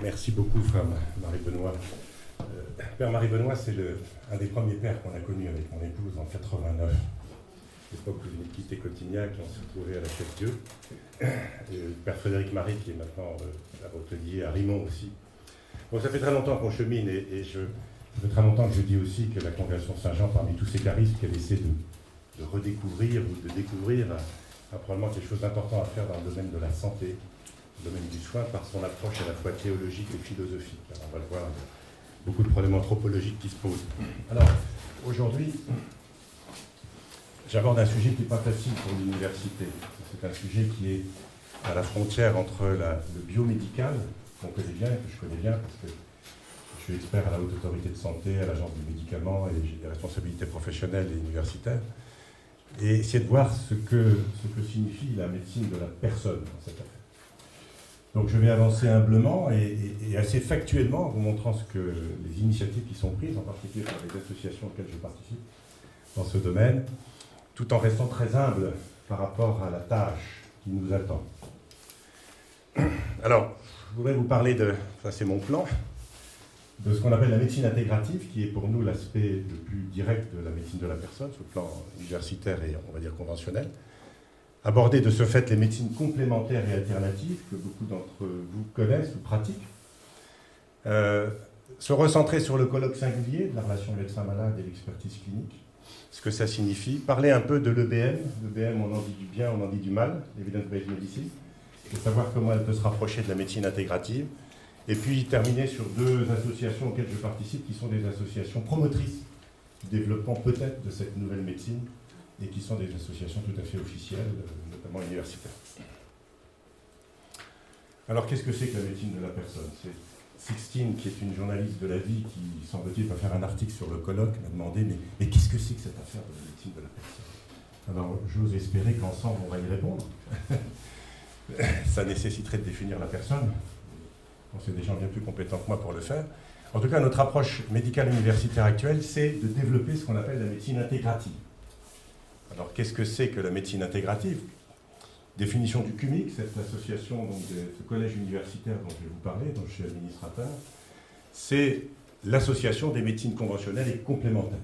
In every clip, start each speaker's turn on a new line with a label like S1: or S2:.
S1: Merci beaucoup, Frère Marie-Benoît. Père Marie-Benoît, c'est un des premiers pères qu'on a connus avec mon épouse en 89. L'époque où vous venez de quitter Cotignac, on s'est retrouvés à la Chef-Dieu. Le Père Frédéric Marie, qui est maintenant à Rotelier, à Rimont aussi. Bon, ça fait très longtemps qu'on chemine et ça fait très longtemps que je dis aussi que la Congrégation Saint-Jean, parmi tous ces charismes qu'elle essaie de redécouvrir ou de découvrir, a probablement quelque chose d'important à faire dans le domaine de la santé, le domaine du soin, par son approche à la fois théologique et philosophique. Alors, on va le voir, il y a beaucoup de problèmes anthropologiques qui se posent. Alors, aujourd'hui, j'aborde un sujet qui n'est pas facile pour l'université. C'est un sujet qui est à la frontière entre le biomédical, qu'on connaît bien, que je connais bien, parce que je suis expert à la Haute Autorité de Santé, à l'Agence du médicament, et j'ai des responsabilités professionnelles et universitaires, et essayer de voir ce que signifie la médecine de la personne dans cette affaire. Donc je vais avancer humblement et assez factuellement en vous montrant ce que les initiatives qui sont prises, en particulier par les associations auxquelles je participe dans ce domaine, tout en restant très humble par rapport à la tâche qui nous attend. Alors, je voudrais vous parler ça c'est mon plan, de ce qu'on appelle la médecine intégrative, qui est pour nous l'aspect le plus direct de la médecine de la personne, sur le plan universitaire et on va dire conventionnel. Aborder de ce fait les médecines complémentaires et alternatives, que beaucoup d'entre vous connaissent ou pratiquent. Se recentrer sur le colloque singulier de la relation médecin-malade et l'expertise clinique, ce que ça signifie. Parler un peu de l'EBM. L'EBM, on en dit du bien, on en dit du mal, l'Evidence-Based Medicine, et savoir comment elle peut se rapprocher de la médecine intégrative. Et puis terminer sur deux associations auxquelles je participe, qui sont des associations promotrices du développement peut-être de cette nouvelle médecine, et qui sont des associations tout à fait officielles, notamment universitaires. Alors, qu'est-ce que c'est que la médecine de la personne? C'est Sixtine, qui est une journaliste de la vie, qui, semble-t-il, va faire un article sur le colloque, m'a demandé mais qu'est-ce que c'est que cette affaire de la médecine de la personne? Alors, j'ose espérer qu'ensemble, on va y répondre. Ça nécessiterait de définir la personne. C'est des gens bien plus compétents que moi pour le faire. En tout cas, notre approche médicale universitaire actuelle, c'est de développer ce qu'on appelle la médecine intégrative. Alors, qu'est-ce que c'est que la médecine intégrative? Définition du CUMIC, cette association, donc, de ce collège universitaire dont je vais vous parler, dont je suis administrateur, c'est l'association des médecines conventionnelles et complémentaires.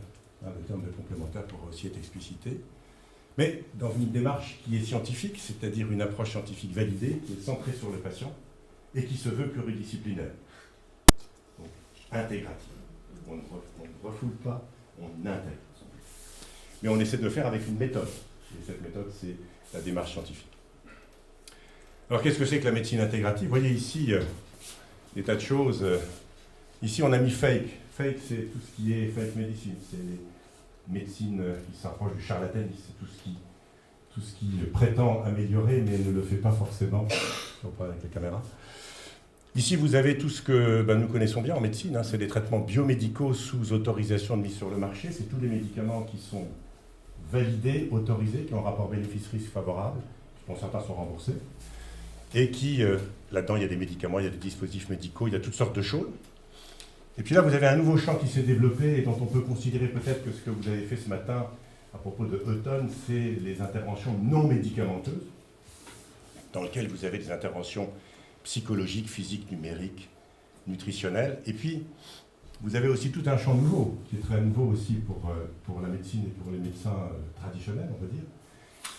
S1: Le terme de complémentaire pourrait aussi être explicité. Mais dans une démarche qui est scientifique, c'est-à-dire une approche scientifique validée, qui est centrée sur le patient et qui se veut pluridisciplinaire. Donc, intégrative. On ne refoule pas, on intègre. Mais on essaie de le faire avec une méthode. Et cette méthode, c'est la démarche scientifique. Alors, qu'est-ce que c'est que la médecine intégrative? Vous voyez ici des tas de choses. Ici, on a mis fake. Fake, c'est tout ce qui est fake medicine. C'est les médecines qui s'approchent du charlatanisme. C'est tout ce qui prétend améliorer, mais ne le fait pas forcément. On parle avec la caméra. Ici, vous avez tout ce que nous connaissons bien en médecine. C'est des traitements biomédicaux sous autorisation de mise sur le marché. C'est tous les médicaments qui sont validés, autorisés, qui ont un rapport bénéfice-risque favorable, dont certains sont remboursés, et qui, là-dedans, il y a des médicaments, il y a des dispositifs médicaux, il y a toutes sortes de choses. Et puis là, vous avez un nouveau champ qui s'est développé et dont on peut considérer peut-être que ce que vous avez fait ce matin à propos de Hutton, c'est les interventions non médicamenteuses, dans lesquelles vous avez des interventions psychologiques, physiques, numériques, nutritionnelles. Et puis, vous avez aussi tout un champ nouveau, qui est très nouveau aussi pour la médecine et pour les médecins traditionnels, on va dire,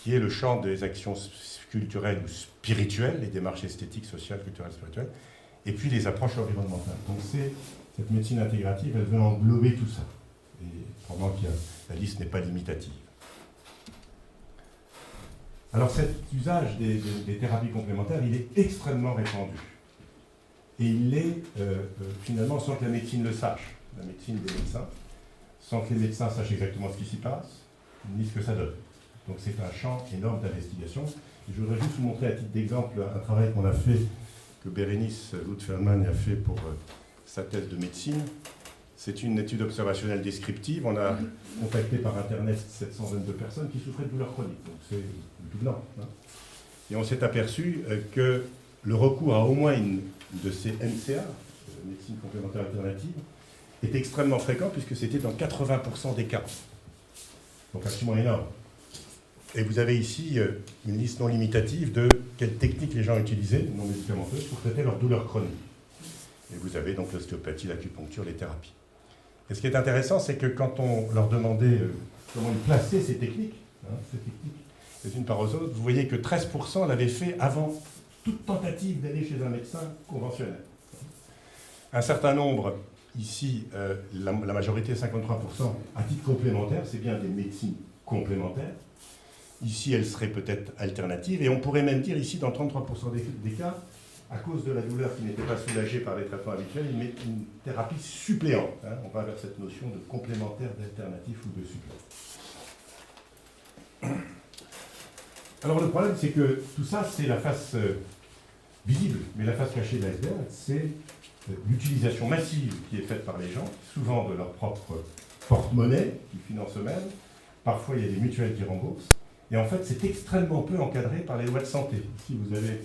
S1: qui est le champ des actions culturelles ou spirituelles, les démarches esthétiques, sociales, culturelles, spirituelles, et puis les approches environnementales. Donc cette médecine intégrative, elle veut englober tout ça. Et probablement que la liste n'est pas limitative. Alors cet usage des thérapies complémentaires, il est extrêmement répandu. Et il l'est finalement sans que la médecine le sache, la médecine des médecins, sans que les médecins sachent exactement ce qui s'y passe, ni ce que ça donne. Donc c'est un champ énorme d'investigation. Je voudrais juste vous montrer à titre d'exemple un travail qu'on a fait, que Bérénice Lutz-Feldman a fait pour sa thèse de médecine. C'est une étude observationnelle descriptive. On a contacté par Internet 722 personnes qui souffraient de douleurs chroniques. Donc c'est doublant. Et on s'est aperçu que le recours à au moins une de ces MCA, médecine complémentaire alternative, est extrêmement fréquent puisque c'était dans 80% des cas. Donc absolument énorme. Et vous avez ici une liste non limitative de quelles techniques les gens utilisaient, non médicamenteuses, pour traiter leur douleur chronique. Et vous avez donc l'ostéopathie, l'acupuncture, les thérapies. Et ce qui est intéressant, c'est que quand on leur demandait comment ils plaçaient ces techniques, les unes par aux autres, vous voyez que 13% l'avaient fait avant toute tentative d'aller chez un médecin conventionnel. Un certain nombre, ici, la majorité, 53%, à titre complémentaire, c'est bien des médecines complémentaires. Ici, elles seraient peut-être alternatives, et on pourrait même dire ici, dans 33% des cas, à cause de la douleur qui n'était pas soulagée par les traitements habituels, une thérapie suppléante. On va vers cette notion de complémentaire, d'alternatif ou de supplément. Alors le problème, c'est que tout ça, c'est la face visible, mais la face cachée de l'iceberg, c'est l'utilisation massive qui est faite par les gens, souvent de leur propre porte-monnaie, qui financent eux-mêmes. Parfois, il y a des mutuelles qui remboursent. Et en fait, c'est extrêmement peu encadré par les lois de santé. Ici, vous avez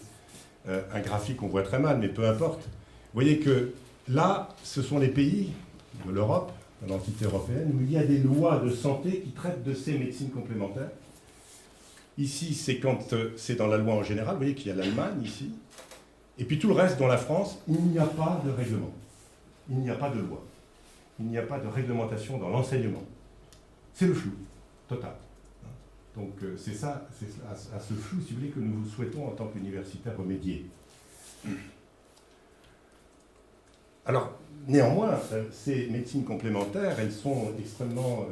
S1: un graphique qu'on voit très mal, mais peu importe. Vous voyez que là, ce sont les pays de l'Europe, de l'entité européenne, où il y a des lois de santé qui traitent de ces médecines complémentaires. Ici, c'est quand c'est dans la loi en général. Vous voyez qu'il y a l'Allemagne ici. Et puis tout le reste, dans la France, il n'y a pas de règlement. Il n'y a pas de loi. Il n'y a pas de réglementation dans l'enseignement. C'est le flou total. Donc c'est ça, c'est à ce flou, si vous voulez, que nous souhaitons en tant qu'universitaires remédier. Alors, néanmoins, ces médecines complémentaires, elles sont extrêmement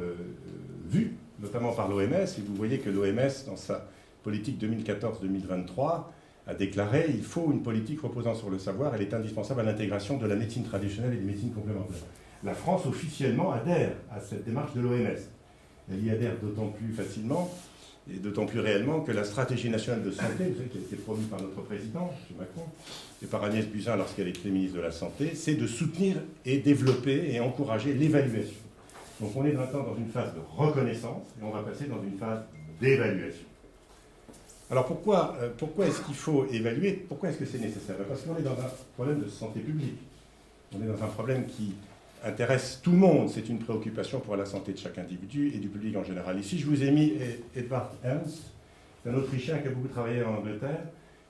S1: vues, notamment par l'OMS, et vous voyez que l'OMS, dans sa politique 2014-2023, a déclaré « Il faut une politique reposant sur le savoir, elle est indispensable à l'intégration de la médecine traditionnelle et des médecines complémentaires ». La France, officiellement, adhère à cette démarche de l'OMS. Elle y adhère d'autant plus facilement et d'autant plus réellement que la stratégie nationale de santé, vous savez, qui a été promue par notre président, M. Macron, et par Agnès Buzyn lorsqu'elle était ministre de la Santé, c'est de soutenir et développer et encourager l'évaluation. Donc on est maintenant dans une phase de reconnaissance et on va passer dans une phase d'évaluation. Alors pourquoi est-ce qu'il faut évaluer? Pourquoi est-ce que c'est nécessaire? Parce qu'on est dans un problème de santé publique. On est dans un problème qui intéresse tout le monde. C'est une préoccupation pour la santé de chaque individu et du public en général. Ici, je vous ai mis Edvard Ernst, un Autrichien qui a beaucoup travaillé en Angleterre,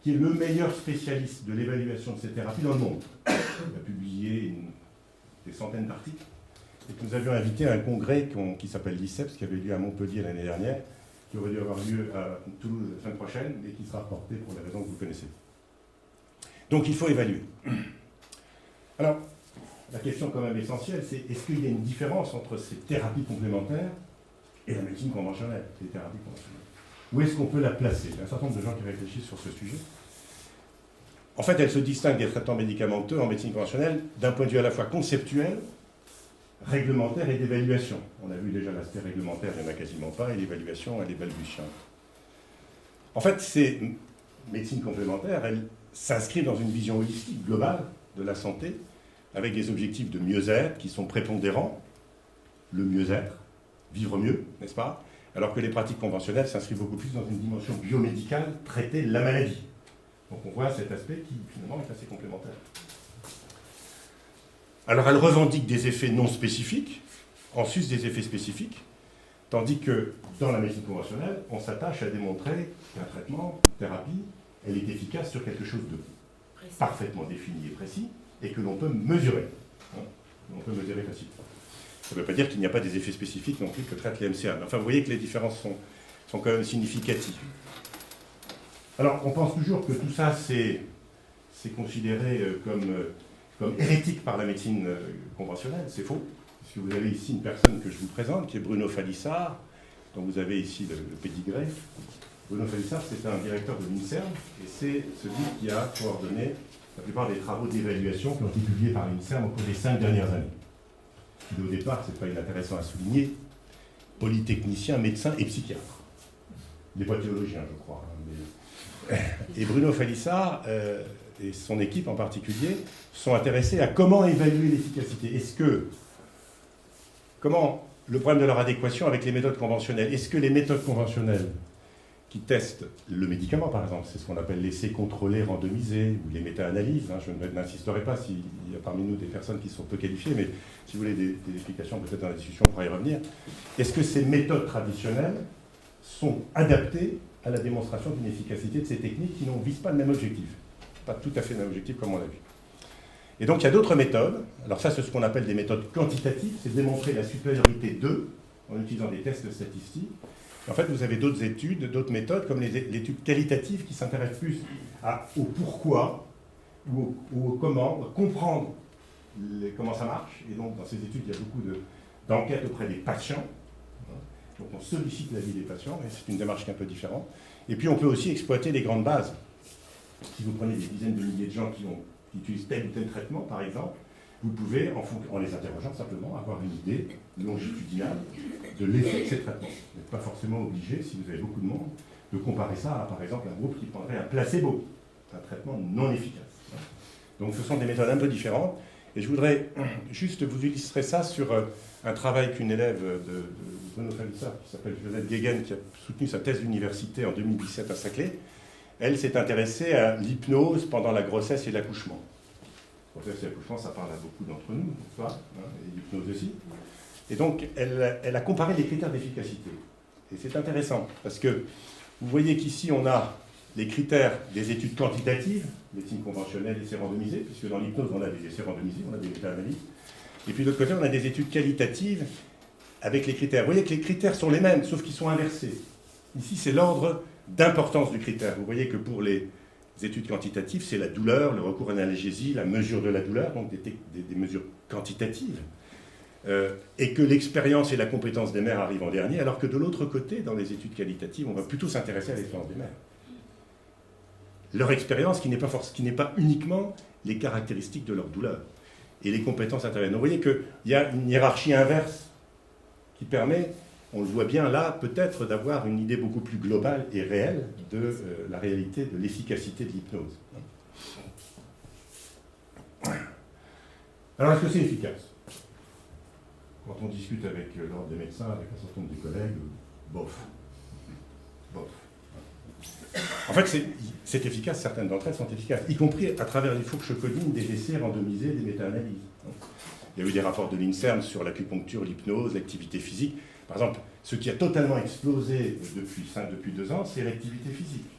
S1: qui est le meilleur spécialiste de l'évaluation de ces thérapies dans le monde. Il a publié des centaines d'articles. Et que nous avions invité à un congrès qui s'appelle l'ICEPS, qui avait lieu à Montpellier l'année dernière, qui aurait dû avoir lieu à Toulouse la semaine prochaine, et qui sera reporté pour les raisons que vous connaissez. Donc il faut évaluer. Alors, la question quand même essentielle, c'est est-ce qu'il y a une différence entre ces thérapies complémentaires et la médecine conventionnelle, les thérapies conventionnelles? Où est-ce qu'on peut la placer? Il y a un certain nombre de gens qui réfléchissent sur ce sujet. En fait, elle se distingue des traitements médicamenteux en médecine conventionnelle d'un point de vue à la fois conceptuel, réglementaire et d'évaluation. On a vu déjà l'aspect réglementaire, il n'y en a quasiment pas, et l'évaluation, elle est balbutiante. En fait, ces médecines complémentaires, elles s'inscrivent dans une vision holistique, globale de la santé, avec des objectifs de mieux-être qui sont prépondérants, le mieux-être, vivre mieux, n'est-ce pas? Alors que les pratiques conventionnelles s'inscrivent beaucoup plus dans une dimension biomédicale, traiter la maladie. Donc on voit cet aspect qui, finalement, est assez complémentaire. Alors elles revendiquent des effets non spécifiques, en sus des effets spécifiques, tandis que dans la médecine conventionnelle, on s'attache à démontrer qu'un traitement, une thérapie, elle est efficace sur quelque chose de parfaitement défini et précis, et que l'on peut mesurer. On peut mesurer facilement. Ça ne veut pas dire qu'il n'y a pas des effets spécifiques non plus que traite les MCA. Mais enfin, vous voyez que les différences sont quand même significatives. Alors, on pense toujours que tout ça, c'est considéré comme hérétique par la médecine conventionnelle. C'est faux. Parce que vous avez ici une personne que je vous présente, qui est Bruno Falissard, dont vous avez ici le pédigré. Bruno Falissard, c'est un directeur de l'INSERM, et c'est celui qui a coordonné la plupart des travaux d'évaluation qui ont été publiés par l'INSERM au cours des 5 dernières années. Au départ, c'est pas inintéressant à souligner, polytechnicien, médecin et psychiatre. Il n'est pas théologien, je crois. Et Bruno Falissard et son équipe en particulier sont intéressés à comment évaluer l'efficacité. Comment le problème de leur adéquation avec les méthodes conventionnelles? Est-ce que les méthodes conventionnelles qui testent le médicament, par exemple, c'est ce qu'on appelle l'essai contrôlé randomisé, ou les méta-analyses, je n'insisterai pas s'il y a parmi nous des personnes qui sont peu qualifiées, mais si vous voulez des explications, peut-être dans la discussion, on pourra y revenir. Est-ce que ces méthodes traditionnelles sont adaptées à la démonstration d'une efficacité de ces techniques qui ne visent pas le même objectif? Pas tout à fait le même objectif comme on l'a vu. Et donc il y a d'autres méthodes. Alors ça, c'est ce qu'on appelle des méthodes quantitatives, c'est démontrer la supériorité d'eux en utilisant des tests statistiques. En fait, vous avez d'autres études, d'autres méthodes, comme l'étude qualitative qui s'intéresse plus au pourquoi ou au comment, comprendre comment ça marche. Et donc, dans ces études, il y a beaucoup d'enquêtes auprès des patients. Donc, on sollicite l'avis des patients, et c'est une démarche qui est un peu différente. Et puis, on peut aussi exploiter les grandes bases. Si vous prenez des dizaines de milliers de gens qui utilisent tel ou tel traitement, par exemple, vous pouvez, en les interrogeant simplement, avoir une idée longitudinale de l'effet de ces traitements. Vous n'êtes pas forcément obligé, si vous avez beaucoup de monde, de comparer ça à, par exemple, un groupe qui prendrait un placebo, un traitement non efficace. Donc ce sont des méthodes un peu différentes. Et je voudrais juste vous illustrer ça sur un travail qu'une élève de Bruno Fabissa, qui s'appelle Josette Guéguen, qui a soutenu sa thèse d'université en 2017 à Saclay. Elle s'est intéressée à l'hypnose pendant la grossesse et l'accouchement. Grossesse et accouchement, ça parle à beaucoup d'entre nous, n'est-ce pas, et l'hypnose aussi. Et donc, elle a comparé les critères d'efficacité. Et c'est intéressant, parce que vous voyez qu'ici, on a les critères des études quantitatives, médecine conventionnelle, essais randomisés, puisque dans l'hypnose, on a des essais randomisés, on a des méta-analyses. Et puis de l'autre côté, on a des études qualitatives avec les critères. Vous voyez que les critères sont les mêmes, sauf qu'ils sont inversés. Ici, c'est l'ordre d'importance du critère. Vous voyez que pour les études quantitatives, c'est la douleur, le recours à l'analgésie, la mesure de la douleur, donc des mesures quantitatives, et que l'expérience et la compétence des mères arrivent en dernier, alors que de l'autre côté, dans les études qualitatives, on va plutôt s'intéresser à l'expérience des mères. Leur expérience qui n'est pas uniquement les caractéristiques de leur douleur. Et les compétences interviennent. Donc vous voyez qu'il y a une hiérarchie inverse qui permet, on le voit bien là, peut-être d'avoir une idée beaucoup plus globale et réelle de la réalité, de l'efficacité de l'hypnose. Alors, est-ce que c'est efficace? Quand on discute avec l'ordre des médecins, avec un certain nombre de collègues, bof. Bof. En fait, c'est efficace, certaines d'entre elles sont efficaces, y compris à travers les fourches codines, des essais randomisés, des méta-analyses. Il y a eu des rapports de l'INSERM sur l'acupuncture, l'hypnose, l'activité physique. Par exemple, ce qui a totalement explosé depuis 2 ans, c'est l'activité physique.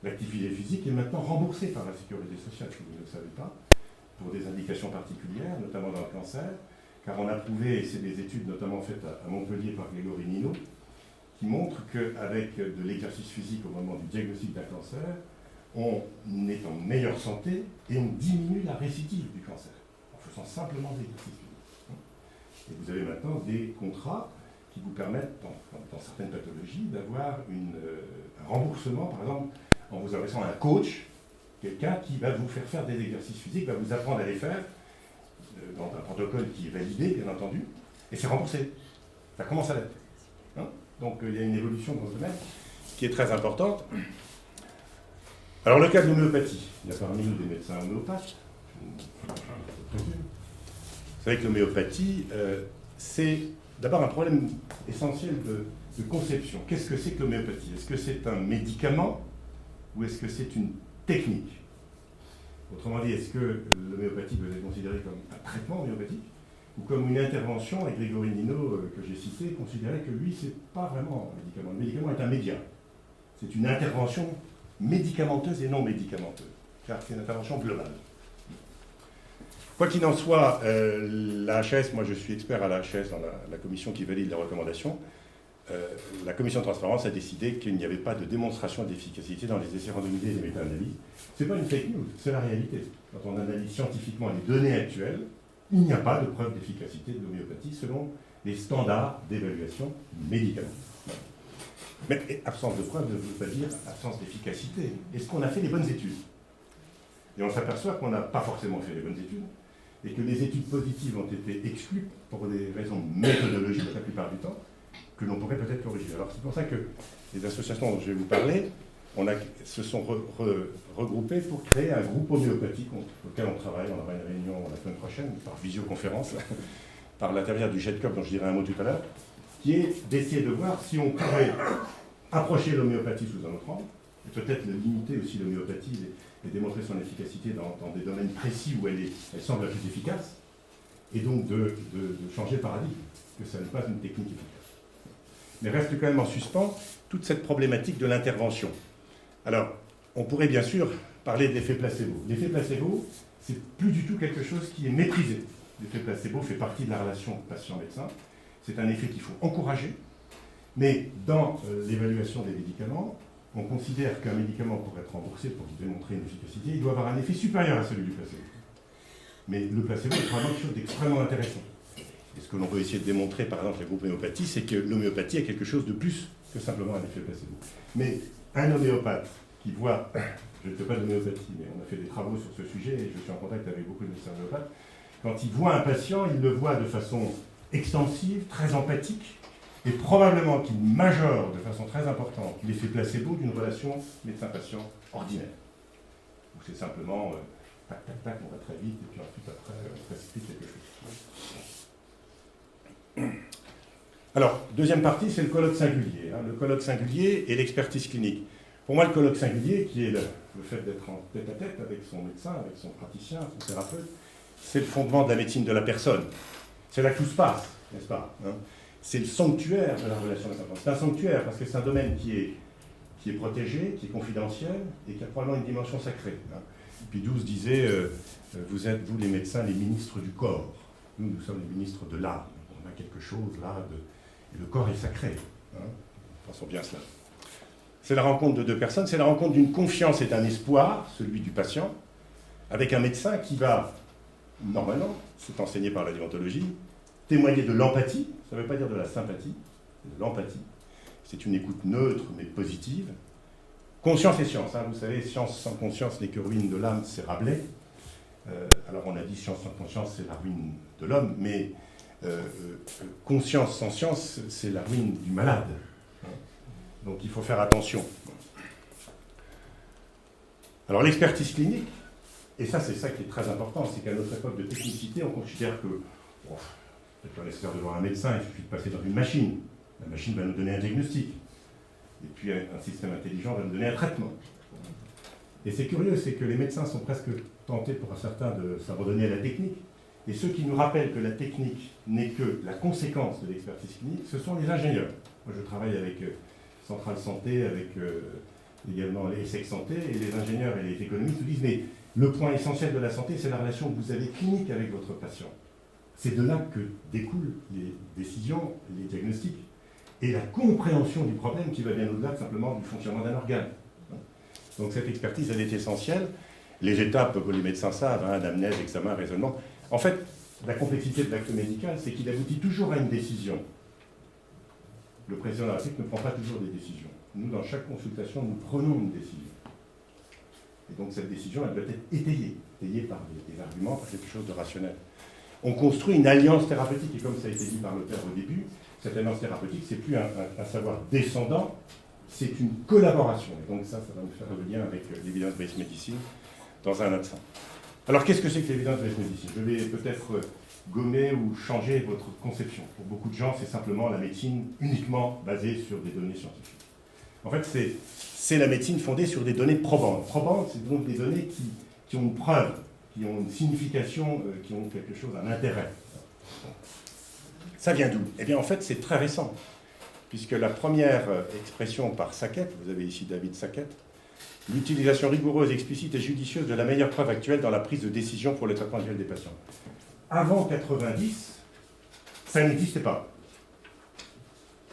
S1: L'activité physique est maintenant remboursée par la sécurité sociale, si vous ne le savez pas, pour des indications particulières, notamment dans le cancer, car on a prouvé, et c'est des études notamment faites à Montpellier par Grégory Nino, qui montrent qu'avec de l'exercice physique au moment du diagnostic d'un cancer, on est en meilleure santé et on diminue la récidive du cancer, en faisant simplement de l'exercice physique. Et vous avez maintenant des contrats qui vous permettent, dans certaines pathologies, d'avoir un remboursement, par exemple, en vous adressant à un coach, quelqu'un qui va vous faire des exercices physiques, va vous apprendre à les faire, dans un protocole qui est validé, bien entendu, et c'est remboursé. Ça commence à l'être. Donc il y a une évolution dans ce domaine qui est très importante. Alors le cas de l'homéopathie, il y a parmi nous des médecins homéopathes, vous savez que l'homéopathie, c'est d'abord un problème essentiel de conception. Qu'est-ce que c'est que l'homéopathie? Est-ce que c'est un médicament ou est-ce que c'est une technique? Autrement dit, est-ce que l'homéopathie peut être considérée comme un traitement homéopathique ou comme une intervention, et Grégory Nino, que j'ai cité, considérait que lui, c'est pas vraiment un médicament. Le médicament est un média. C'est une intervention médicamenteuse et non médicamenteuse, car c'est une intervention globale. Quoi qu'il en soit, la HAS, moi je suis expert à la HAS dans la commission qui valide les recommandations, la commission de transparence a décidé qu'il n'y avait pas de démonstration d'efficacité dans les essais randomisés et les méta-analyses. Ce n'est pas une fake news, c'est la réalité. Quand on analyse scientifiquement les données actuelles, il n'y a pas de preuve d'efficacité de l'homéopathie selon les standards d'évaluation médicale. Mais absence de preuve ne veut pas dire absence d'efficacité. Est-ce qu'on a fait les bonnes études? Et on s'aperçoit qu'on n'a pas forcément fait les bonnes études, et que les études positives ont été exclues pour des raisons méthodologiques la plupart du temps, que l'on pourrait peut-être corriger. Alors c'est pour ça que les associations dont je vais vous parler se sont regroupées pour créer un groupe homéopathique auquel on travaille. On aura une réunion la semaine prochaine par visioconférence, par l'intermédiaire du JETCOP dont je dirai un mot tout à l'heure, qui est d'essayer de voir si on pourrait approcher l'homéopathie sous un autre angle, et peut-être limiter aussi l'homéopathie et démontrer son efficacité dans des domaines précis où elle semble la plus efficace, et donc de changer le paradigme, que ça n'est pas une technique efficace. Mais reste quand même en suspens toute cette problématique de l'intervention. Alors, on pourrait bien sûr parler d'effet placebo. L'effet placebo, c'est plus du tout quelque chose qui est méprisé. L'effet placebo fait partie de la relation patient-médecin. C'est un effet qu'il faut encourager, mais dans l'évaluation des médicaments, on considère qu'un médicament, pour être remboursé, pour démontrer une efficacité, il doit avoir un effet supérieur à celui du placebo. Mais le placebo est vraiment quelque chose d'extrêmement intéressant. Et ce que l'on peut essayer de démontrer, par exemple, avec l'homéopathie, c'est que l'homéopathie est quelque chose de plus que simplement un effet placebo. Mais un homéopathe qui voit, je ne fais pas d'homéopathie, mais on a fait des travaux sur ce sujet et je suis en contact avec beaucoup de médecins homéopathes, quand il voit un patient, il le voit de façon extensive, très empathique, et probablement qu'il majore de façon très importante l'effet placebo d'une relation médecin-patient ordinaire. Donc c'est simplement tac, tac, tac, on va très vite, et puis ensuite après on précipite quelque chose. Alors, deuxième partie, c'est le colloque singulier. Le colloque singulier et l'expertise clinique. Pour moi, le colloque singulier, qui est le fait d'être en tête-à-tête avec son médecin, avec son praticien, son thérapeute, c'est le fondement de la médecine de la personne. C'est là que tout se passe, n'est-ce pas, c'est le sanctuaire de la relation médecin. C'est un sanctuaire parce que c'est un domaine qui est protégé, qui est confidentiel et qui a probablement une dimension sacrée. Pie XII disait vous êtes, vous les médecins, les ministres du corps. Nous sommes les ministres de l'âme. On a quelque chose là, et le corps est sacré. Pensons bien à cela. C'est la rencontre de deux personnes, c'est la rencontre d'une confiance et d'un espoir, celui du patient, avec un médecin qui va, normalement, c'est enseigné par la déontologie, témoigner de l'empathie, ça ne veut pas dire de la sympathie, c'est de l'empathie. C'est une écoute neutre mais positive. Conscience et science, vous savez, science sans conscience n'est que ruine de l'âme, c'est Rabelais. Alors on a dit science sans conscience, c'est la ruine de l'homme, mais conscience sans science, c'est la ruine du malade. Donc il faut faire attention. Alors l'expertise clinique, et ça c'est ça qui est très important, c'est qu'à notre époque de technicité, on considère que c'est pas nécessaire de voir un médecin, il suffit de passer dans une machine. La machine va nous donner un diagnostic. Et puis un système intelligent va nous donner un traitement. Et c'est curieux, c'est que les médecins sont presque tentés pour certains de s'abandonner à la technique. Et ceux qui nous rappellent que la technique n'est que la conséquence de l'expertise clinique, ce sont les ingénieurs. Moi je travaille avec Centrale Santé, avec également les SEC Santé, et les ingénieurs et les économistes nous disent mais le point essentiel de la santé, c'est la relation que vous avez clinique avec votre patient. C'est de là que découlent les décisions, les diagnostics, et la compréhension du problème qui va bien au-delà simplement du fonctionnement d'un organe. Donc cette expertise, elle est essentielle. Les étapes que les médecins savent, anamnèse, examen, raisonnement. En fait, la complexité de l'acte médical, c'est qu'il aboutit toujours à une décision. Le président de la République ne prend pas toujours des décisions. Nous, dans chaque consultation, nous prenons une décision. Et donc cette décision, elle doit être étayée par des arguments, par quelque chose de rationnel. On construit une alliance thérapeutique, et comme ça a été dit par le père au début, cette alliance thérapeutique, c'est plus un savoir descendant, c'est une collaboration. Et donc ça va nous faire le lien avec l'evidence-based medicine dans un autre sens. Alors qu'est-ce que c'est que l'evidence-based medicine? Je vais peut-être gommer ou changer votre conception. Pour beaucoup de gens, c'est simplement la médecine uniquement basée sur des données scientifiques. En fait, c'est la médecine fondée sur des données probantes. Probantes, c'est donc des données qui ont une preuve, qui ont une signification, qui ont quelque chose, un intérêt. Ça vient d'où? Eh bien, en fait, c'est très récent, puisque la première expression par Sackett, vous avez ici David Sackett, l'utilisation rigoureuse, explicite et judicieuse de la meilleure preuve actuelle dans la prise de décision pour le traitement annuel des patients. Avant 90, ça n'existait pas.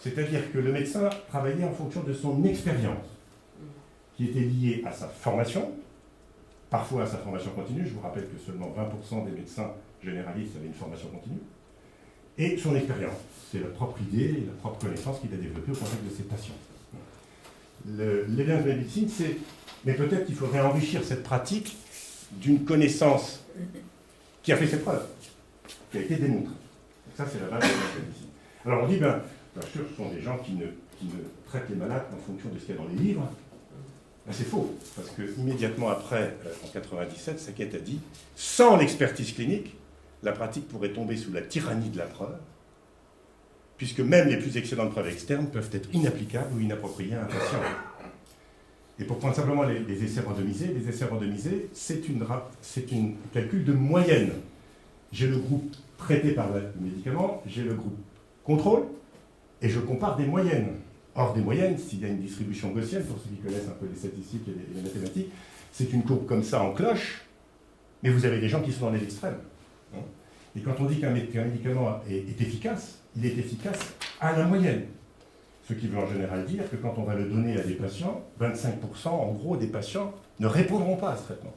S1: C'est-à-dire que le médecin travaillait en fonction de son expérience, qui était liée à sa formation, parfois à sa formation continue. Je vous rappelle que seulement 20% des médecins généralistes avaient une formation continue. Et son expérience, c'est la propre idée et la propre connaissance qu'il a développée au contact de ses patients. L'evidence-based medicine, c'est... Mais peut-être qu'il faudrait enrichir cette pratique d'une connaissance qui a fait ses preuves, qui a été démontrée. Ça, c'est la base de l'evidence-based medicine. Alors on dit, bien sûr, ce sont des gens qui ne traitent les malades en fonction de ce qu'il y a dans les livres. Ben, c'est faux, parce que immédiatement après, en 97, Sackett a dit, sans l'expertise clinique, la pratique pourrait tomber sous la tyrannie de la preuve, puisque même les plus excellentes preuves externes peuvent être inapplicables ou inappropriées à un patient. Et pour prendre simplement les essais randomisés, c'est un calcul de moyenne. J'ai le groupe traité par le médicament, j'ai le groupe contrôle, et je compare des moyennes. Or, des moyennes, s'il y a une distribution gaussienne, pour ceux qui connaissent un peu les statistiques et les mathématiques, c'est une courbe comme ça en cloche, Mais vous avez des gens qui sont dans les extrêmes. Et quand on dit qu'un médicament est efficace, il est efficace à la moyenne. Ce qui veut en général dire que quand on va le donner à des patients, 25% en gros des patients ne répondront pas à ce traitement.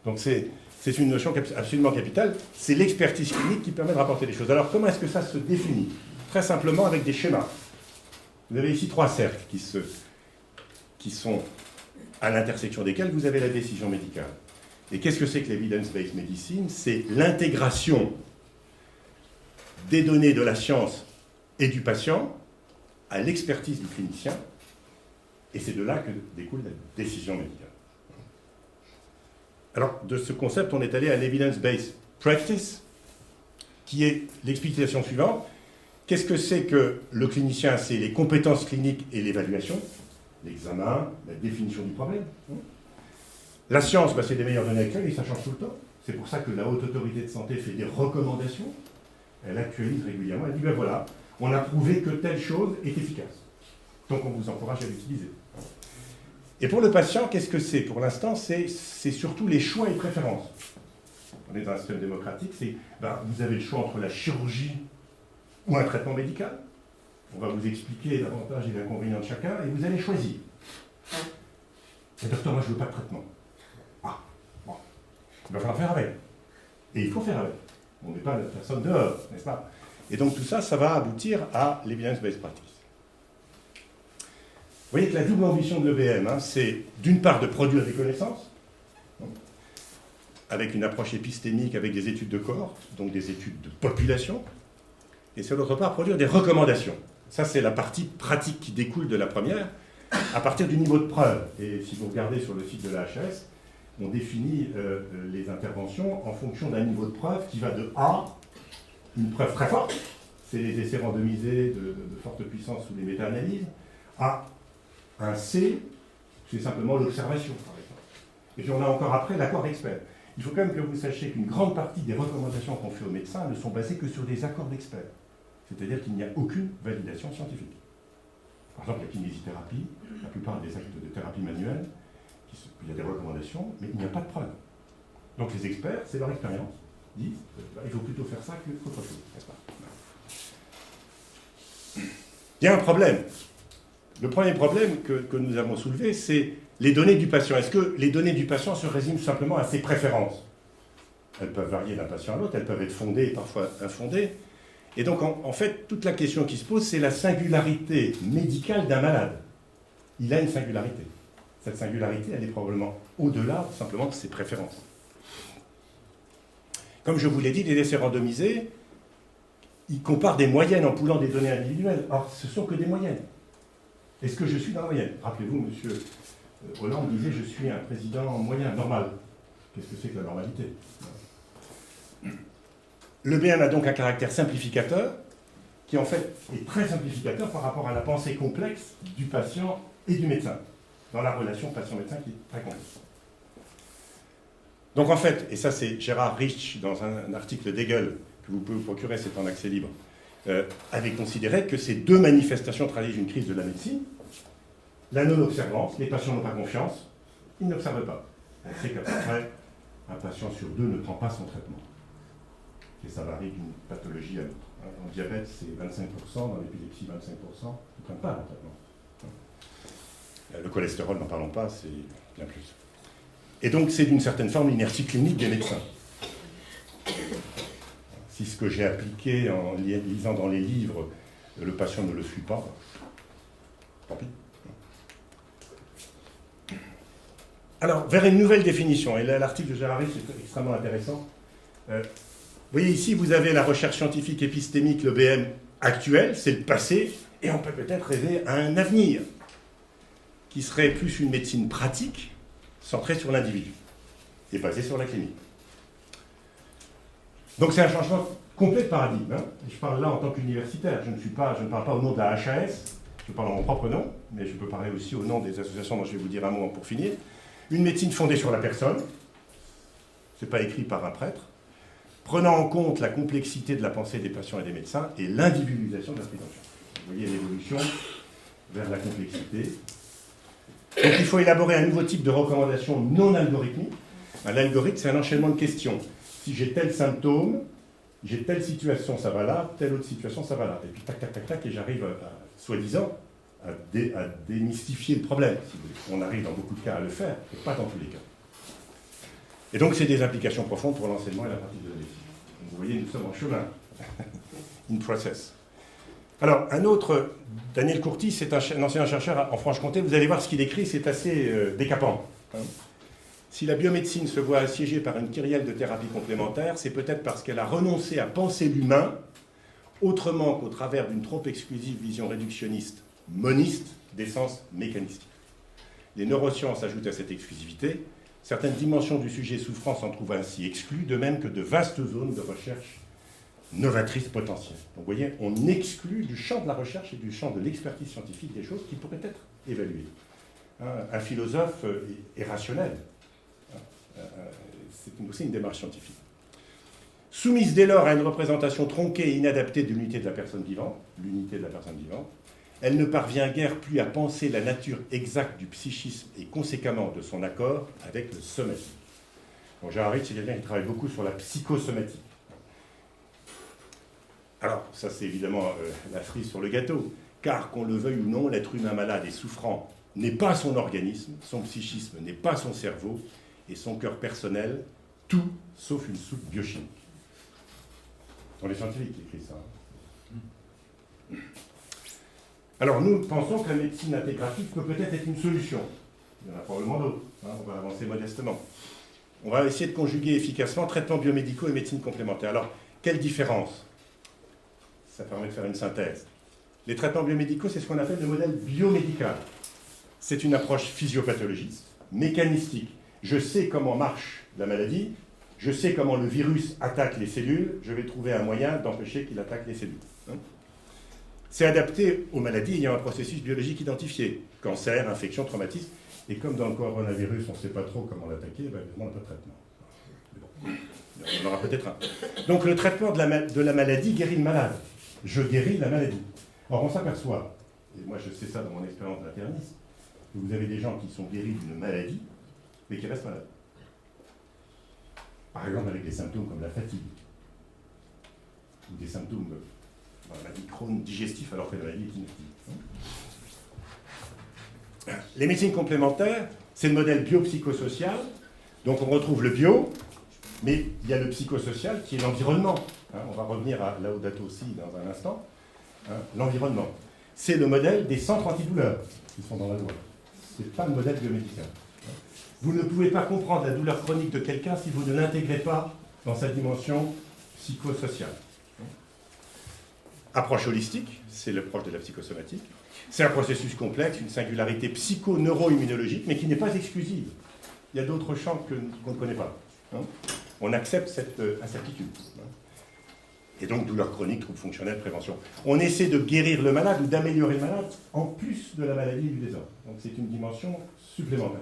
S1: Donc c'est une notion absolument capitale, c'est l'expertise clinique qui permet de rapporter les choses. Alors comment est-ce que ça se définit? Très simplement avec des schémas. Vous avez ici 3 cercles qui sont à l'intersection desquels vous avez la décision médicale. Et qu'est-ce que c'est que l'evidence-based medicine? C'est l'intégration des données de la science et du patient à l'expertise du clinicien, et c'est de là que découle la décision médicale. Alors, de ce concept, on est allé à l'evidence-based practice, qui est l'explication suivante. Qu'est-ce que c'est que le clinicien? C'est les compétences cliniques et l'évaluation, l'examen, la définition du problème. La science, c'est des meilleures données actuelles et ça change tout le temps. C'est pour ça que la Haute Autorité de Santé fait des recommandations. Elle actualise régulièrement. Elle dit, ben voilà, on a prouvé que telle chose est efficace. Donc on vous encourage à l'utiliser. Et pour le patient, qu'est-ce que c'est? Pour l'instant, c'est surtout les choix et préférences. On est dans un système démocratique, vous avez le choix entre la chirurgie ou un traitement médical. On va vous expliquer les avantages et les inconvénients de chacun, et vous allez choisir. Et docteur, moi je ne veux pas de traitement. Ah, bon. Il va falloir faire avec. Et il faut faire avec. On ne met pas la personne dehors, n'est-ce pas? Et donc tout ça, ça va aboutir à l'evidence-based practice. Vous voyez que la double ambition de l'EBM, c'est d'une part de produire des connaissances, avec une approche épistémique, avec des études de cohorte, donc des études de population, et c'est d'autre part produire des recommandations. Ça, c'est la partie pratique qui découle de la première, à partir du niveau de preuve. Et si vous regardez sur le site de la HAS, on définit les interventions en fonction d'un niveau de preuve qui va de A, une preuve très forte, c'est les essais randomisés de forte puissance ou les méta-analyses, à un C, c'est simplement l'observation, par exemple. Et puis on a encore après l'accord d'experts. Il faut quand même que vous sachiez qu'une grande partie des recommandations qu'on fait aux médecins ne sont basées que sur des accords d'experts. C'est-à-dire qu'il n'y a aucune validation scientifique. Par exemple, la kinésithérapie, la plupart des actes de thérapie manuelle, il y a des recommandations, mais il n'y a pas de preuve. Donc les experts, c'est leur expérience, disent il faut plutôt faire ça qu'autre chose, n'est-ce pas? Il y a un problème. Le premier problème que nous avons soulevé, c'est les données du patient. Est-ce que les données du patient se résument simplement à ses préférences? Elles peuvent varier d'un patient à l'autre, elles peuvent être fondées et parfois infondées. Et donc, en fait, toute la question qui se pose, c'est la singularité médicale d'un malade. Il a une singularité. Cette singularité, elle est probablement au-delà simplement de ses préférences. Comme je vous l'ai dit, les essais randomisés, ils comparent des moyennes en poulant des données individuelles. Or, ce ne sont que des moyennes. Est-ce que je suis dans la moyenne? Rappelez-vous, M. Hollande disait « je suis un président moyen, normal ». Qu'est-ce que c'est que la normalité? Le BM a donc un caractère simplificateur, qui en fait est très simplificateur par rapport à la pensée complexe du patient et du médecin, dans la relation patient-médecin qui est très complexe. Donc en fait, et ça c'est Gérard Rich dans un article d'Hegel que vous pouvez vous procurer, c'est en accès libre, avait considéré que ces deux manifestations traduisent une crise de la médecine. La non-observance, les patients n'ont pas confiance, ils n'observent pas. On sait qu'à peu près, un patient sur deux ne prend pas son traitement. Et ça varie d'une pathologie à l'autre. En diabète, c'est 25%, dans l'épilepsie, 25%, ils ne prennent pas leur traitement. Le cholestérol, n'en parlons pas, c'est bien plus. Et donc, c'est d'une certaine forme l'inertie clinique des médecins. Si ce que j'ai appliqué en lisant dans les livres, le patient ne le suit pas, tant pis. Alors, vers une nouvelle définition, et là, l'article de Gérard Rich est extrêmement intéressant. Vous voyez ici, vous avez la recherche scientifique épistémique, le BM actuel, c'est le passé, et on peut peut-être rêver à un avenir qui serait plus une médecine pratique, centrée sur l'individu, et basée sur la clinique. Donc c'est un changement complet de paradigme. Je parle là en tant qu'universitaire, je ne parle pas au nom de la HAS, je parle en mon propre nom, mais je peux parler aussi au nom des associations dont je vais vous dire un mot pour finir. Une médecine fondée sur la personne, ce n'est pas écrit par un prêtre, prenant en compte la complexité de la pensée des patients et des médecins et l'individualisation de la prise en charge. Vous voyez l'évolution vers la complexité. Donc il faut élaborer un nouveau type de recommandation non algorithmique, L'algorithme, c'est un enchaînement de questions. Si j'ai tel symptôme, j'ai telle situation, ça va là, telle autre situation, ça va là. Et puis tac, tac, tac, tac, et j'arrive, soi-disant, à démystifier le problème. Si on arrive dans beaucoup de cas à le faire, mais pas dans tous les cas. Et donc, c'est des implications profondes pour l'enseignement et la pratique de la médecine. Donc, vous voyez, nous sommes en chemin. In process. Alors, un autre, Daniel Courtis, c'est un ancien chercheur en Franche-Comté. Vous allez voir ce qu'il écrit, c'est assez décapant. Si la biomédecine se voit assiégée par une kyrielle de thérapies complémentaires, c'est peut-être parce qu'elle a renoncé à penser l'humain autrement qu'au travers d'une trop exclusive vision réductionniste, moniste, des sens mécanistiques. Les neurosciences ajoutent à cette exclusivité. Certaines dimensions du sujet souffrant s'en trouvent ainsi exclues, de même que de vastes zones de recherche novatrices potentielles. Donc vous voyez, on exclut du champ de la recherche et du champ de l'expertise scientifique des choses qui pourraient être évaluées. Un philosophe est rationnel. C'est aussi une démarche scientifique. Soumise dès lors à une représentation tronquée et inadaptée de l'unité de la personne vivante, elle ne parvient guère plus à penser la nature exacte du psychisme et conséquemment de son accord avec le somatique. Donc Gérard Ritz, c'est quelqu'un qui travaille beaucoup sur la psychosomatique. Alors, ça c'est évidemment la cerise sur le gâteau, car qu'on le veuille ou non, l'être humain malade et souffrant n'est pas son organisme, son psychisme n'est pas son cerveau, et son cœur personnel, tout sauf une soupe biochimique. Ce sont les scientifiques qui écrivent ça. Alors nous pensons que la médecine intégrative peut peut-être être une solution. Il y en a probablement d'autres. On va avancer modestement. On va essayer de conjuguer efficacement traitements biomédicaux et médecine complémentaire. Alors, quelle différence? Ça permet de faire une synthèse. Les traitements biomédicaux, c'est ce qu'on appelle le modèle biomédical. C'est une approche physiopathologique, mécanistique. Je sais comment marche la maladie, je sais comment le virus attaque les cellules, je vais trouver un moyen d'empêcher qu'il attaque les cellules. C'est adapté aux maladies ayant un processus biologique identifié, cancer, infection, traumatisme, et comme dans le coronavirus, on ne sait pas trop comment l'attaquer, ben, évidemment, on n'a pas de traitement. Bon, il y en aura peut-être un. Donc le traitement de la maladie guérit le malade. Je guéris la maladie. Or, on s'aperçoit, et moi je sais ça dans mon expérience d'interniste, que vous avez des gens qui sont guéris d'une maladie, mais qui restent malades. Par exemple, avec des symptômes comme la fatigue, ou des symptômes de la maladie Crohn digestif, alors que la maladie est inactive. Les médecines complémentaires, c'est le modèle biopsychosocial. Donc on retrouve le bio, mais il y a le psychosocial qui est l'environnement. On va revenir à Laudato Si dans un instant. L'environnement. C'est le modèle des centres antidouleurs qui sont dans la loi. Ce n'est pas le modèle biomédical. Vous ne pouvez pas comprendre la douleur chronique de quelqu'un si vous ne l'intégrez pas dans sa dimension psychosociale. Approche holistique, c'est l'approche de la psychosomatique. C'est un processus complexe, une singularité psycho-neuro-immunologique, mais qui n'est pas exclusive. Il y a d'autres champs qu'on ne connaît pas. On accepte cette incertitude. Et donc, douleur chronique, troubles fonctionnels, prévention. On essaie de guérir le malade ou d'améliorer le malade en plus de la maladie et du désordre. Donc, c'est une dimension supplémentaire.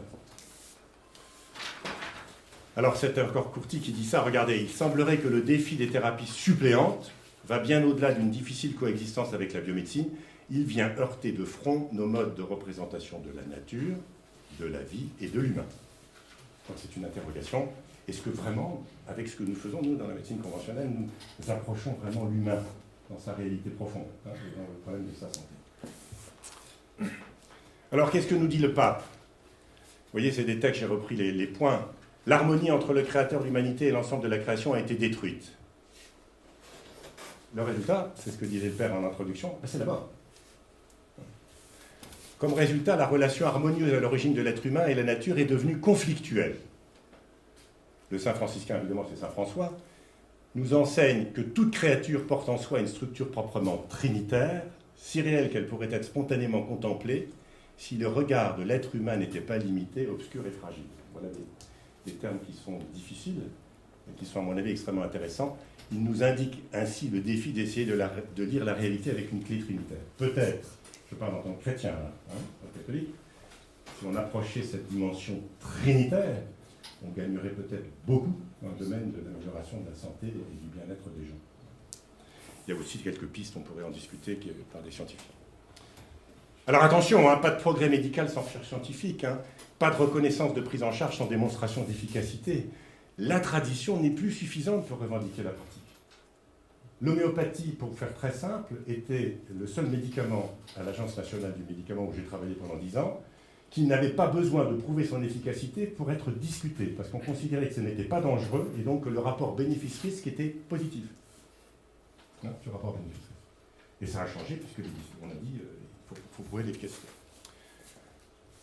S1: Alors, c'est encore Courtis qui dit ça. Regardez, il semblerait que le défi des thérapies suppléantes va bien au-delà d'une difficile coexistence avec la biomédecine. Il vient heurter de front nos modes de représentation de la nature, de la vie et de l'humain. Donc, c'est une interrogation. Est-ce que vraiment, avec ce que nous faisons, nous, dans la médecine conventionnelle, nous approchons vraiment l'humain dans sa réalité profonde, et dans le problème de sa santé? Alors, qu'est-ce que nous dit le pape? Vous voyez, c'est des textes, j'ai repris les points. L'harmonie entre le Créateur, l'humanité et l'ensemble de la création a été détruite. Le résultat, c'est ce que disait le Père en introduction, c'est la mort. Comme résultat, la relation harmonieuse à l'origine de l'être humain et la nature est devenue conflictuelle. Le saint franciscain, évidemment, c'est saint François, nous enseigne que toute créature porte en soi une structure proprement trinitaire, si réelle qu'elle pourrait être spontanément contemplée, si le regard de l'être humain n'était pas limité, obscur et fragile. Voilà des termes qui sont difficiles, mais qui sont à mon avis extrêmement intéressants. Il nous indique ainsi le défi d'essayer de lire la réalité avec une clé trinitaire. Peut-être, je parle en tant que chrétien, catholique, si on approchait cette dimension trinitaire, on gagnerait peut-être beaucoup dans le domaine de l'amélioration de la santé et du bien-être des gens. Il y a aussi quelques pistes, on pourrait en discuter par des scientifiques. Alors attention, hein, pas de progrès médical sans recherche scientifique, hein, pas de reconnaissance de prise en charge sans démonstration d'efficacité. La tradition n'est plus suffisante pour revendiquer la pratique. L'homéopathie, pour faire très simple, était le seul médicament à l'Agence nationale du médicament où j'ai travaillé pendant 10 ans, qui n'avait pas besoin de prouver son efficacité pour être discuté, parce qu'on considérait que ce n'était pas dangereux, et donc que le rapport bénéfice-risque était positif. Hein, ce rapport bénéfice-risque. Et ça a changé, puisque on a dit il faut prouver l'efficacité.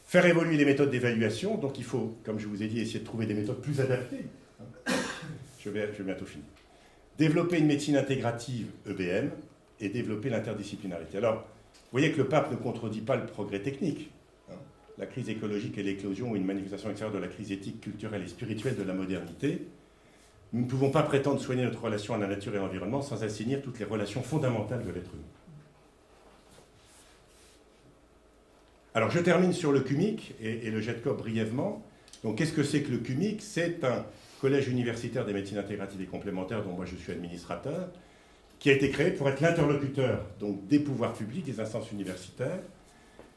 S1: Faire évoluer les méthodes d'évaluation, donc il faut, comme je vous ai dit, essayer de trouver des méthodes plus adaptées. Je vais bientôt finir. Développer une médecine intégrative EBM et développer l'interdisciplinarité. Alors, vous voyez que le pape ne contredit pas le progrès technique. La crise écologique est l'éclosion ou une manifestation extérieure de la crise éthique, culturelle et spirituelle de la modernité. Nous ne pouvons pas prétendre soigner notre relation à la nature et à l'environnement sans assainir toutes les relations fondamentales de l'être humain. Alors, je termine sur le CUMIC et le GETCOP brièvement. Donc, qu'est-ce que c'est que le CUMIC? C'est un collège universitaire des médecines intégratives et complémentaires, dont moi je suis administrateur, qui a été créé pour être l'interlocuteur donc, des pouvoirs publics, des instances universitaires.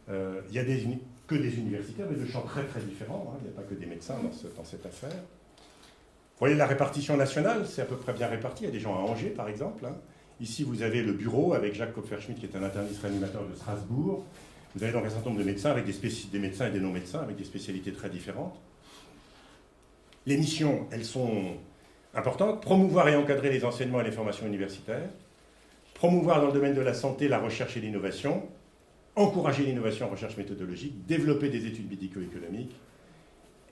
S1: Il y a que des universitaires, mais de champs très très différents. Hein. Il n'y a pas que des médecins dans cette affaire. Vous voyez la répartition nationale, c'est à peu près bien réparti. Il y a des gens à Angers, par exemple. Hein. Ici, vous avez le bureau avec Jacques Kopferschmidt, qui est un interniste réanimateur de Strasbourg. Vous avez donc un certain nombre de médecins, avec des médecins et des non-médecins, avec des spécialités très différentes. Les missions, elles sont importantes. Promouvoir et encadrer les enseignements et les formations universitaires. Promouvoir dans le domaine de la santé la recherche et l'innovation. Encourager l'innovation en recherche méthodologique. Développer des études médico-économiques.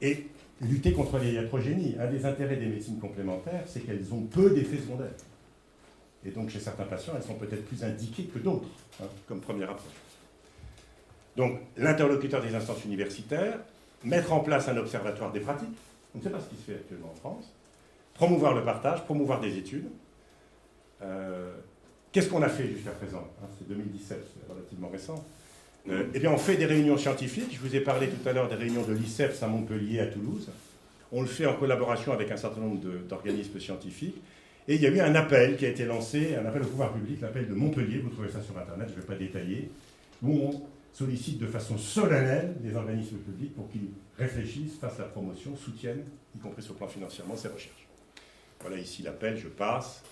S1: Et lutter contre les iatrogénies. Un des intérêts des médecines complémentaires, c'est qu'elles ont peu d'effets secondaires. Et donc, chez certains patients, elles sont peut-être plus indiquées que d'autres, hein, comme première approche. Donc, l'interlocuteur des instances universitaires, mettre en place un observatoire des pratiques. On ne sait pas ce qui se fait actuellement en France. Promouvoir le partage, promouvoir des études. Qu'est-ce qu'on a fait jusqu'à présent? C'est 2017, c'est relativement récent. Eh bien, on fait des réunions scientifiques. Je vous ai parlé tout à l'heure des réunions de l'ICEPS à Montpellier, à Toulouse. On le fait en collaboration avec un certain nombre d'organismes scientifiques. Et il y a eu un appel qui a été lancé, un appel au pouvoir public, l'appel de Montpellier, vous trouvez ça sur Internet, je ne vais pas détailler, où on sollicite de façon solennelle des organismes publics pour qu'ils réfléchissent, fassent la promotion, soutiennent, y compris sur le plan financièrement, ces recherches. Voilà ici l'appel, je passe.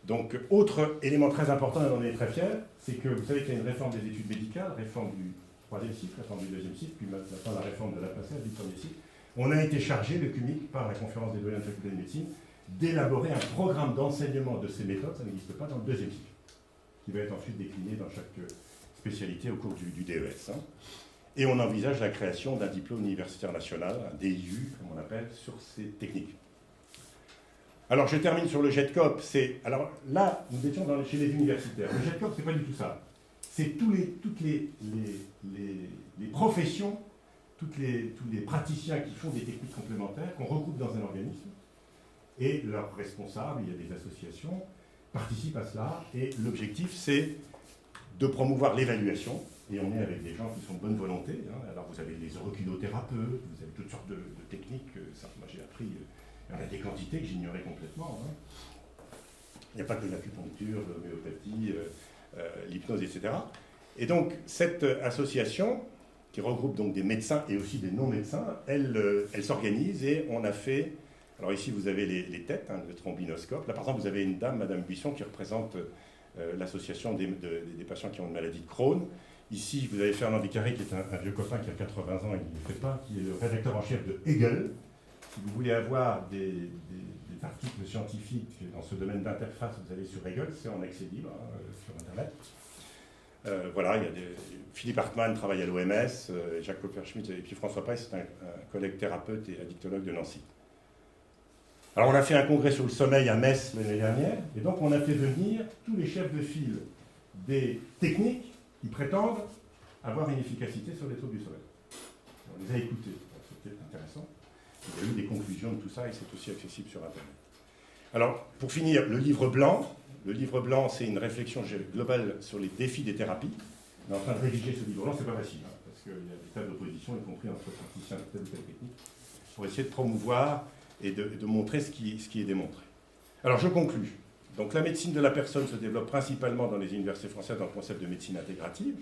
S1: Donc, autre élément très important, et on en est très fiers, c'est que vous savez qu'il y a une réforme des études médicales, réforme du 3e cycle, réforme du 2e cycle, puis maintenant la réforme de la passage du 1er cycle. On a été chargé, le CUMIC, par la conférence des doyens de faculté de médecine, d'élaborer un programme d'enseignement de ces méthodes, ça n'existe pas, dans le 2e cycle, qui va être ensuite décliné dans chaque spécialité au cours du DES. Hein. Et on envisage la création d'un diplôme universitaire national, un DIU, comme on l'appelle, sur ces techniques. Alors, je termine sur le GETCOP. Alors là, nous étions chez les universitaires. Le GETCOP, ce n'est pas du tout ça. C'est toutes les professions, tous les praticiens qui font des techniques complémentaires qu'on regroupe dans un organisme. Et leurs responsables, il y a des associations, participent à cela. Et l'objectif, c'est de promouvoir l'évaluation. Et on est avec des gens qui sont de bonne volonté. Hein. Alors, vous avez les auriculothérapeutes, vous avez toutes sortes de techniques. Ça, moi, j'ai appris... Il y en a des quantités que j'ignorais complètement. Hein. Il n'y a pas que l'acupuncture, l'homéopathie, l'hypnose, etc. Et donc, cette association, qui regroupe donc des médecins et aussi des non-médecins, elle s'organise et on a fait... Alors ici, vous avez les têtes, hein, le trombinoscope. Là, par exemple, vous avez une dame, Madame Buisson, qui représente l'association des patients qui ont une maladie de Crohn. Ici, vous avez Fernand Vicari, qui est un vieux copain qui a 80 ans et qui ne fait pas, qui est le rédacteur en chef de Hegel. Si vous voulez avoir des articles scientifiques dans ce domaine d'interface, vous allez sur Hegel, c'est en accès libre sur Internet. Voilà, il y a Philippe Hartmann travaille à l'OMS, Jacques Kopferschmidt et puis François Paye, c'est un collègue thérapeute et addictologue de Nancy. Alors on a fait un congrès sur le sommeil à Metz l'année dernière, et donc on a fait venir tous les chefs de file des techniques qui prétendent avoir une efficacité sur les troubles du sommeil. On les a écoutés, c'était intéressant. Il y a eu des conclusions de tout ça et c'est aussi accessible sur Internet. Alors, pour finir, le livre blanc. Le livre blanc, c'est une réflexion globale sur les défis des thérapies. On est en train de rédiger ce livre blanc, c'est pas facile, hein, parce qu'il y a des tas d'oppositions, y compris entre praticiens de telle ou telle technique, pour essayer de promouvoir et de montrer ce qui est démontré. Alors, je conclus. Donc, la médecine de la personne se développe principalement dans les universités françaises dans le concept de médecine intégrative.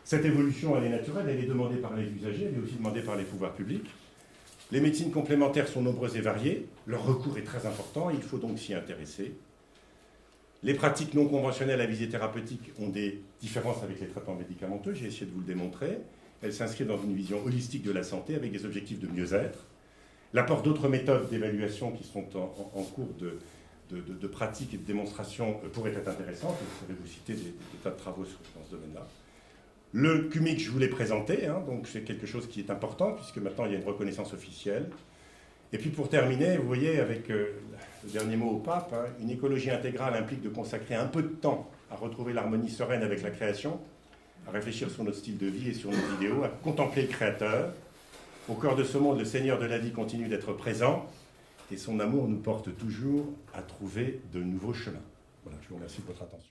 S1: Cette évolution, elle est naturelle, elle est demandée par les usagers, elle est aussi demandée par les pouvoirs publics. Les médecines complémentaires sont nombreuses et variées, leur recours est très important, il faut donc s'y intéresser. Les pratiques non conventionnelles à visée thérapeutique ont des différences avec les traitements médicamenteux, j'ai essayé de vous le démontrer. Elles s'inscrivent dans une vision holistique de la santé avec des objectifs de mieux-être. L'apport d'autres méthodes d'évaluation qui sont en cours de pratique et de démonstration pourrait être intéressant. Je pourrais vous citer des tas de travaux dans ce domaine-là. Le CUMIC, je vous l'ai présenté, donc c'est quelque chose qui est important, puisque maintenant il y a une reconnaissance officielle. Et puis pour terminer, vous voyez, avec le dernier mot au pape, une écologie intégrale implique de consacrer un peu de temps à retrouver l'harmonie sereine avec la création, à réfléchir sur notre style de vie et sur nos idéaux, à contempler le Créateur. Au cœur de ce monde, le Seigneur de la vie continue d'être présent, et son amour nous porte toujours à trouver de nouveaux chemins. Voilà, je vous remercie de votre attention.